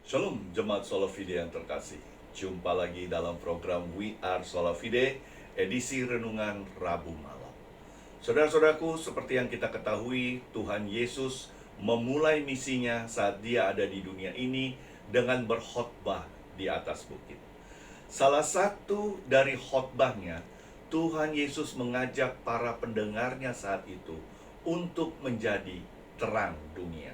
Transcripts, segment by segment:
Shalom Jemaat Solafide yang terkasih. Jumpa lagi dalam program We Are Solafide, edisi Renungan Rabu Malam. Saudara-saudaraku, seperti yang kita ketahui, Tuhan Yesus memulai misinya saat dia ada di dunia ini dengan berkhotbah di atas bukit. Salah satu dari khotbahnya, Tuhan Yesus mengajak para pendengarnya saat itu untuk menjadi terang dunia.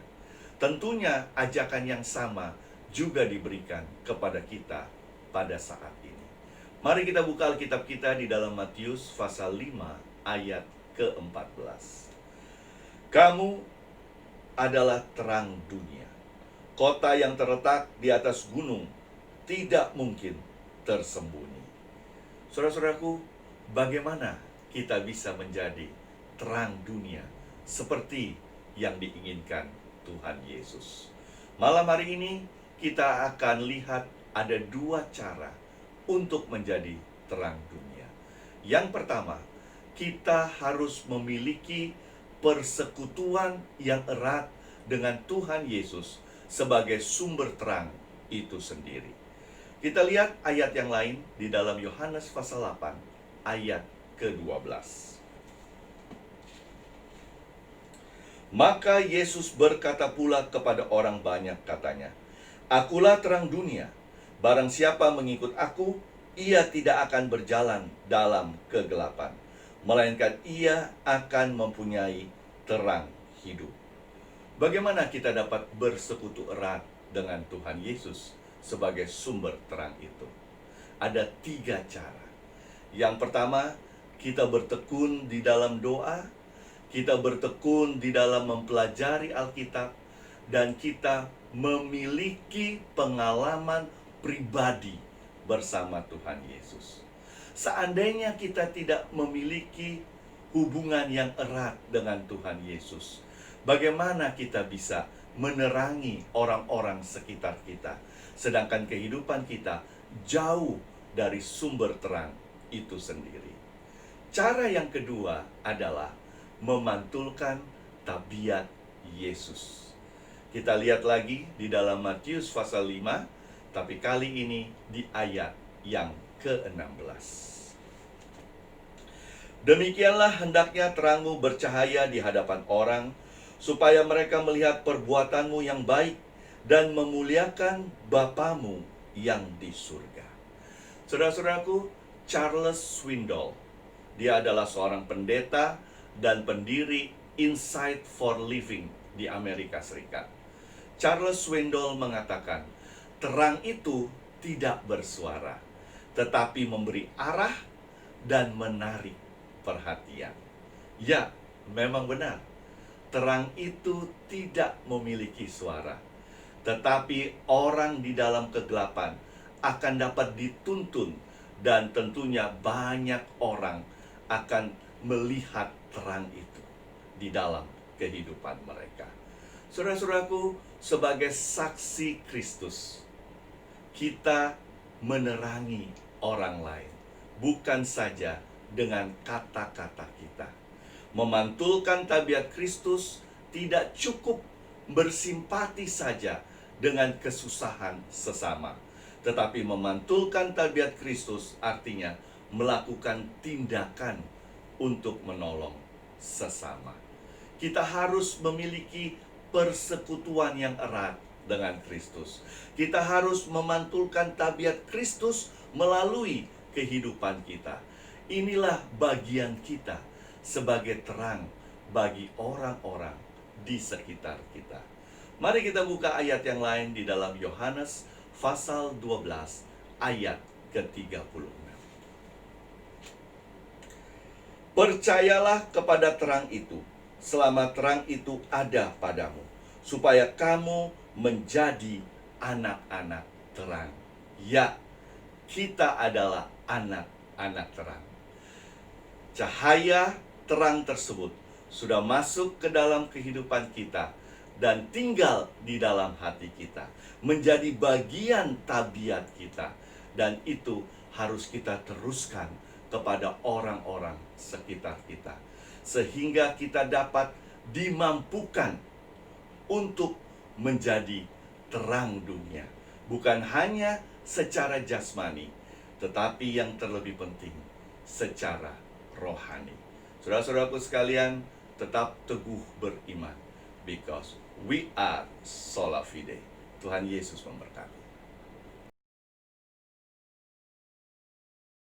Tentunya ajakan yang sama juga diberikan kepada kita pada saat ini. Mari kita buka Alkitab kita di dalam Matius pasal 5 ayat ke-14. Kamu adalah terang dunia. Kota yang terletak di atas gunung tidak mungkin tersembunyi. Saudara-saudaraku, bagaimana kita bisa menjadi terang dunia seperti yang diinginkan Tuhan Yesus? Malam hari ini kita akan lihat ada dua cara untuk menjadi terang dunia. Yang pertama, kita harus memiliki persekutuan yang erat dengan Tuhan Yesus sebagai sumber terang itu sendiri. Kita lihat ayat yang lain di dalam Yohanes pasal 8 ayat ke-12. Maka Yesus berkata pula kepada orang banyak, katanya, Akulah terang dunia. Barang siapa mengikut aku, ia tidak akan berjalan dalam kegelapan, melainkan ia akan mempunyai terang hidup. Bagaimana kita dapat bersekutu erat dengan Tuhan Yesus sebagai sumber terang itu? Ada tiga cara. Yang pertama, kita bertekun di dalam doa, kita bertekun di dalam mempelajari Alkitab, dan kita memiliki pengalaman pribadi bersama Tuhan Yesus. Seandainya kita tidak memiliki hubungan yang erat dengan Tuhan Yesus, bagaimana kita bisa menerangi orang-orang sekitar kita, sedangkan kehidupan kita jauh dari sumber terang itu sendiri? Cara yang kedua adalah memantulkan tabiat Yesus. Kita lihat lagi di dalam Matius pasal 5, tapi kali ini di ayat yang ke-16. Demikianlah hendaknya terangmu bercahaya di hadapan orang, supaya mereka melihat perbuatanmu yang baik dan memuliakan Bapamu yang di surga. Saudara-saudaraku, Charles Swindoll, dia adalah seorang pendeta dan pendiri Insight for Living di Amerika Serikat. Charles Swindoll mengatakan, terang itu tidak bersuara, tetapi memberi arah dan menarik perhatian. Ya, memang benar. Terang itu tidak memiliki suara, tetapi orang di dalam kegelapan akan dapat dituntun, dan tentunya banyak orang akan melihat terang itu di dalam kehidupan mereka. Saudara-saudaraku, sebagai saksi Kristus, kita menerangi orang lain, bukan saja dengan kata-kata kita. Memantulkan tabiat Kristus tidak cukup bersimpati saja dengan kesusahan sesama, tetapi memantulkan tabiat Kristus artinya melakukan tindakan untuk menolong sesama. Kita harus memiliki persekutuan yang erat dengan Kristus. Kita harus memantulkan tabiat Kristus melalui kehidupan kita. Inilah bagian kita sebagai terang bagi orang-orang di sekitar kita. Mari kita buka ayat yang lain di dalam Yohanes pasal 12 ayat ke-36. Percayalah kepada terang itu, selama terang itu ada padamu, supaya kamu menjadi anak-anak terang. Ya, kita adalah anak-anak terang. Cahaya terang tersebut sudah masuk ke dalam kehidupan kita dan tinggal di dalam hati kita, menjadi bagian tabiat kita, dan itu harus kita teruskan kepada orang-orang sekitar kita, sehingga kita dapat dimampukan untuk menjadi terang dunia, Bukan hanya secara jasmani, tetapi yang terlebih penting, secara rohani. Saudara-saudaraku sekalian, tetap teguh beriman. Because we are sola fide. Tuhan Yesus memberkati.